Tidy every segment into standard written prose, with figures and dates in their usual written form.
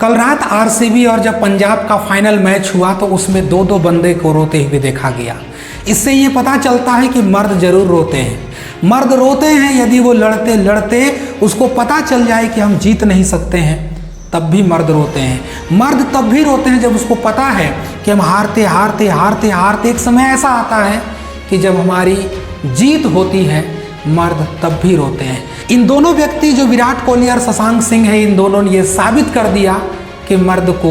कल रात आरसीबी और जब पंजाब का फाइनल मैच हुआ तो उसमें दो दो बंदे को रोते हुए देखा गया। इससे ये पता चलता है कि मर्द जरूर रोते हैं। मर्द रोते हैं यदि वो लड़ते लड़ते उसको पता चल जाए कि हम जीत नहीं सकते हैं, तब भी मर्द रोते हैं। मर्द तब भी रोते हैं जब उसको पता है कि हम हारते हारते हारते हारते एक समय ऐसा आता है कि जब हमारी जीत होती है, मर्द तब भी रोते हैं। इन दोनों व्यक्ति जो विराट कोहली और शशांक सिंह है, इन दोनों ने ये साबित कर दिया कि मर्द को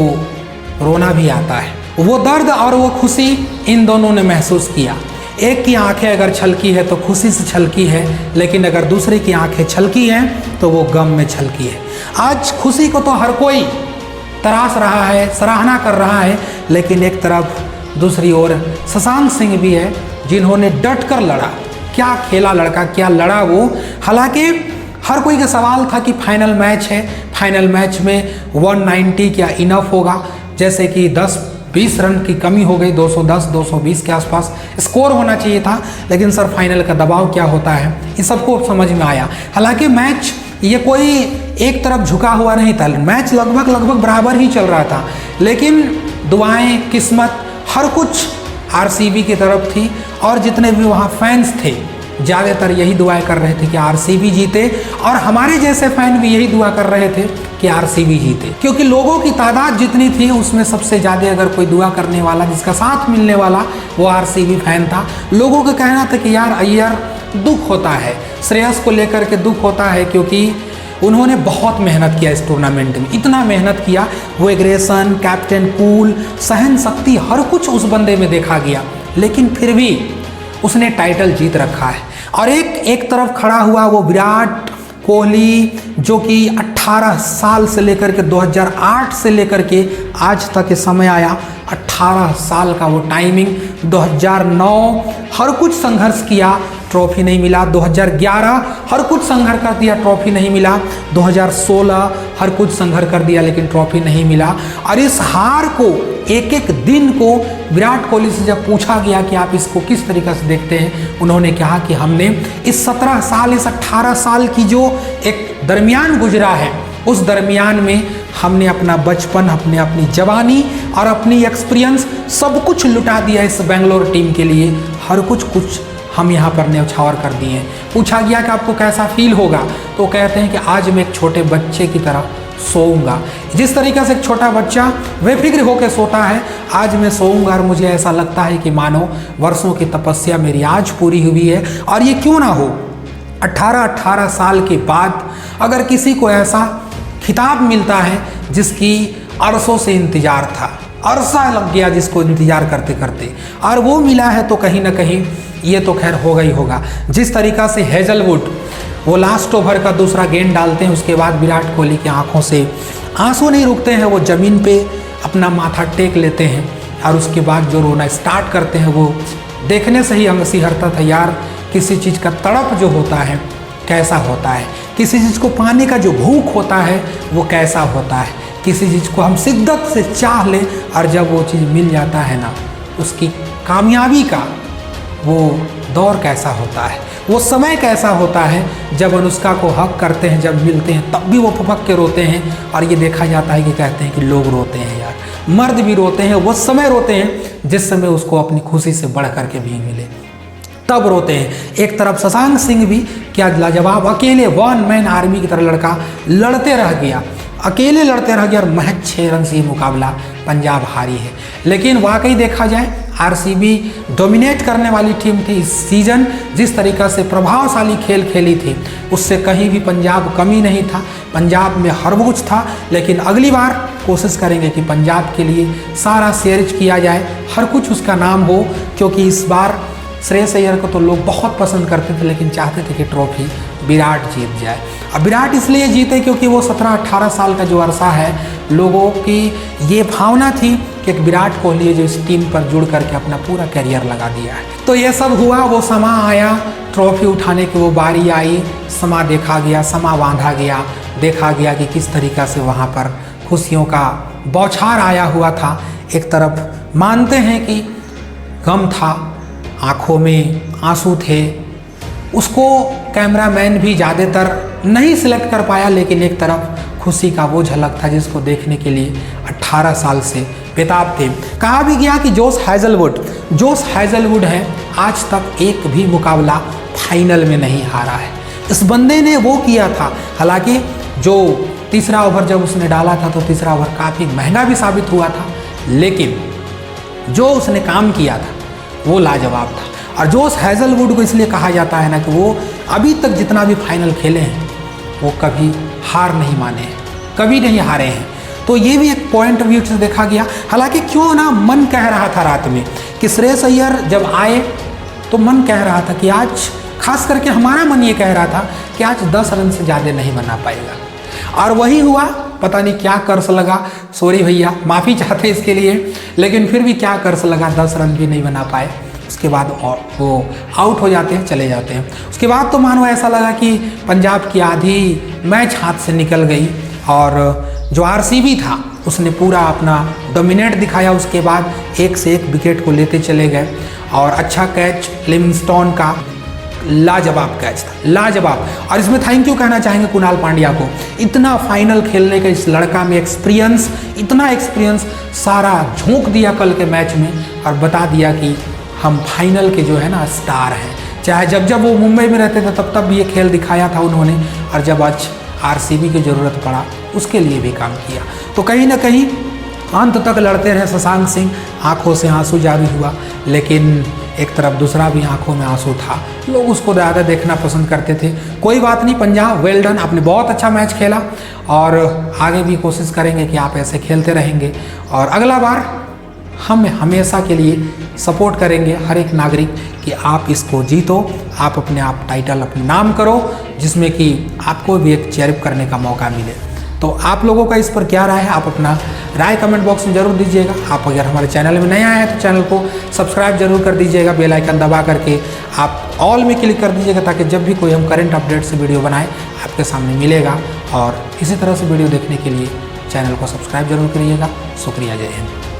रोना भी आता है। वो दर्द और वो खुशी इन दोनों ने महसूस किया। एक की आंखें अगर छलकी है तो खुशी से छलकी है, लेकिन अगर दूसरे की आंखें छलकी हैं तो वो गम में छलकी है। आज खुशी को तो हर कोई तराश रहा है, सराहना कर रहा है, लेकिन एक तरफ दूसरी ओर शशांक सिंह भी है जिन्होंने डट कर लड़ा। क्या खेला लड़का, क्या लड़ा वो। हालांकि हर कोई का सवाल था कि फाइनल मैच है, फाइनल मैच में 190 क्या इनफ होगा। जैसे कि 10-20 रन की कमी हो गई, 210-220 के आसपास स्कोर होना चाहिए था, लेकिन सर फाइनल का दबाव क्या होता है ये सबको समझ में आया। हालांकि मैच ये कोई एक तरफ झुका हुआ नहीं था, मैच लगभग बराबर ही चल रहा था, लेकिन दुआएं, किस्मत, हर कुछ आरसीबी की तरफ थी। और जितने भी वहाँ फैंस थे ज़्यादातर यही दुआएं कर रहे थे कि आरसीबी जीते, और हमारे जैसे फैन भी यही दुआ कर रहे थे कि आरसीबी जीते, क्योंकि लोगों की तादाद जितनी थी उसमें सबसे ज़्यादा अगर कोई दुआ करने वाला, जिसका साथ मिलने वाला, वो आरसीबी फैन था। लोगों का कहना था कि यार अय्यर दुख होता है, श्रेयस को लेकर के दुख होता है, क्योंकि उन्होंने बहुत मेहनत किया इस टूर्नामेंट में, इतना मेहनत किया। वो एग्रेशन, कैप्टन कूल, सहन शक्ति, हर कुछ उस बंदे में देखा गया, लेकिन फिर भी उसने टाइटल जीत रखा है। और एक तरफ खड़ा हुआ वो विराट कोहली, जो कि 18 साल से लेकर के 2008 से लेकर के आज तक के समय आया, 18 साल का वो टाइमिंग। 2009 हर कुछ संघर्ष किया, ट्रॉफी नहीं मिला। 2011 हर कुछ संघर्ष कर दिया, ट्रॉफी नहीं मिला। 2016 हर कुछ संघर्ष कर दिया, लेकिन ट्रॉफी नहीं मिला। और इस हार को, एक एक दिन को विराट कोहली से जब पूछा गया कि आप इसको किस तरीके से देखते हैं, उन्होंने कहा कि हमने इस 17 साल, इस 18 साल की जो एक दरमियान गुजरा है, उस दरमियान में हमने अपना बचपन, अपनी जवानी और अपनी एक्सपीरियंस सब कुछ लुटा दिया इस बेंगलोर टीम के लिए। हर कुछ हम यहाँ पर न्यौछावर कर दिए हैं। पूछा गया कि आपको कैसा फील होगा, तो कहते हैं कि आज मैं एक छोटे बच्चे की तरह सोऊंगा। जिस तरीके से एक छोटा बच्चा बेफिक्र होकर सोता है, आज मैं सोऊंगा और मुझे ऐसा लगता है कि मानो वर्षों की तपस्या मेरी आज पूरी हुई है। और ये क्यों ना हो, 18 साल के बाद अगर किसी को ऐसा खिताब मिलता है जिसकी अरसों से इंतजार था, अरसा लग गया जिसको इंतजार करते करते, और वो मिला है, तो कहीं ना कहीं ये तो खैर होगा ही होगा। जिस तरीक़ा से हेजलवुड वो लास्ट ओवर का दूसरा गेंद डालते हैं, उसके बाद विराट कोहली की आंखों से आंसू नहीं रुकते हैं, वो ज़मीन पे अपना माथा टेक लेते हैं और उसके बाद जो रोना स्टार्ट करते हैं, वो देखने से ही हंसी हरता था। यार किसी चीज़ का तड़प जो होता है कैसा होता है, किसी चीज़ को पाने का जो भूख होता है वो कैसा होता है, किसी चीज़ को हम शिद्दत से चाह लें और जब वो चीज़ मिल जाता है ना, उसकी कामयाबी का वो दौर कैसा होता है, वो समय कैसा होता है। जब अनुष्का को हक करते हैं, जब मिलते हैं, तब भी वो फपक के रोते हैं। और ये देखा जाता है कि कहते हैं कि लोग रोते हैं यार, मर्द भी रोते हैं, वो समय रोते हैं जिस समय उसको अपनी खुशी से बढ़ करके भी मिले, तब रोते हैं। एक तरफ शशांक सिंह भी क्या लाजवाब, अकेले 1 मैन आर्मी की तरह लड़का लड़ते रह गया, अकेले लड़ते रह गया, और महज 6 रन से ये मुकाबला पंजाब हारी है। लेकिन वाकई देखा जाए आरसीबी डोमिनेट करने वाली टीम थी इस सीज़न। जिस तरीक़ा से प्रभावशाली खेल खेली थी, उससे कहीं भी पंजाब कमी नहीं था, पंजाब में हर कुछ था। लेकिन अगली बार कोशिश करेंगे कि पंजाब के लिए सारा सीरीज किया जाए, हर कुछ उसका नाम हो, क्योंकि इस बार श्रेयस अय्यर को तो लोग बहुत पसंद करते थे, लेकिन चाहते थे कि ट्रॉफी विराट जीत जाए। अब विराट इसलिए जीते क्योंकि वो 17-18 साल का जो अरसा है, लोगों की ये भावना थी कि एक विराट कोहली है जो इस टीम पर जुड़ करके अपना पूरा करियर लगा दिया है। तो ये सब हुआ, वो समा आया, ट्रॉफी उठाने की वो बारी आई, समा देखा गया, समा बांधा गया, देखा गया कि किस तरीक़ा से वहाँ पर खुशियों का बौछार आया हुआ था। एक तरफ मानते हैं कि गम था, आँखों में आंसू थे, उसको कैमरामैन भी ज़्यादातर नहीं सिलेक्ट कर पाया, लेकिन एक तरफ खुशी का वो झलक था जिसको देखने के लिए 18 साल से बेताब थे। कहा भी गया कि जोश हैज़लवुड है, आज तक एक भी मुकाबला फाइनल में नहीं हारा है। इस बंदे ने वो किया था, हालांकि जो तीसरा ओवर जब उसने डाला था तो तीसरा ओवर काफ़ी महंगा भी साबित हुआ था, लेकिन जो उसने काम किया था वो लाजवाब था। और जोश हैज़लवुड को इसलिए कहा जाता है ना कि वो अभी तक जितना भी फाइनल खेले हैं वो कभी हार नहीं माने हैं, कभी नहीं हारे हैं। तो ये भी एक पॉइंट ऑफ व्यू से देखा गया। हालांकि क्यों ना मन कह रहा था रात में कि श्रेयस अय्यर जब आए तो मन कह रहा था कि आज, खास करके हमारा मन ये कह रहा था कि आज 10 रन से ज़्यादा नहीं बना पाएगा, और वही हुआ। पता नहीं क्या कर्स लगा, सॉरी भैया, माफ़ी चाहते इसके लिए, लेकिन फिर भी क्या कर्स लगा, 10 रन भी नहीं बना पाए। उसके बाद वो आउट हो जाते हैं, चले जाते हैं। उसके बाद तो मानो ऐसा लगा कि पंजाब की आधी मैच हाथ से निकल गई, और जो आरसीबी था उसने पूरा अपना डोमिनेट दिखाया। उसके बाद एक से एक विकेट को लेते चले गए, और अच्छा कैच लिविंगस्टोन का, लाजवाब कैच था, लाजवाब। और इसमें थैंक यू कहना चाहेंगे कुणाल पांड्या को, इतना फाइनल खेलने का इस लड़का में एक्सपीरियंस, इतना एक्सपीरियंस सारा झोंक दिया कल के मैच में, और बता दिया कि हम फाइनल के जो है ना स्टार हैं। चाहे जब वो मुंबई में रहते थे तब भी ये खेल दिखाया था उन्होंने, और जब आज आरसीबी की ज़रूरत पड़ा उसके लिए भी काम किया। तो कहीं ना कहीं अंत तक लड़ते रहे शशांक सिंह, आंखों से आंसू जारी हुआ, लेकिन एक तरफ दूसरा भी आंखों में आंसू था, लोग उसको ज़्यादा देखना पसंद करते थे। कोई बात नहीं, पंजाब वेल डन, आपने बहुत अच्छा मैच खेला, और आगे भी कोशिश करेंगे कि आप ऐसे खेलते रहेंगे, और अगला बार हम हमेशा के लिए सपोर्ट करेंगे हर एक नागरिक कि आप इसको जीतो, आप अपने आप टाइटल अपने नाम करो, जिसमें कि आपको भी एक चेयरअप करने का मौका मिले। तो आप लोगों का इस पर क्या राय है, आप अपना राय कमेंट बॉक्स में ज़रूर दीजिएगा। आप अगर हमारे चैनल में नए आए हैं तो चैनल को सब्सक्राइब जरूर कर दीजिएगा, बेल आइकन दबा करके आप ऑल में क्लिक कर दीजिएगा, ताकि जब भी कोई हम करंट अपडेट से वीडियो बनाएं आपके सामने मिलेगा। और इसी तरह से वीडियो देखने के लिए चैनल को सब्सक्राइब जरूर करिएगा। शुक्रिया, जय हिंद।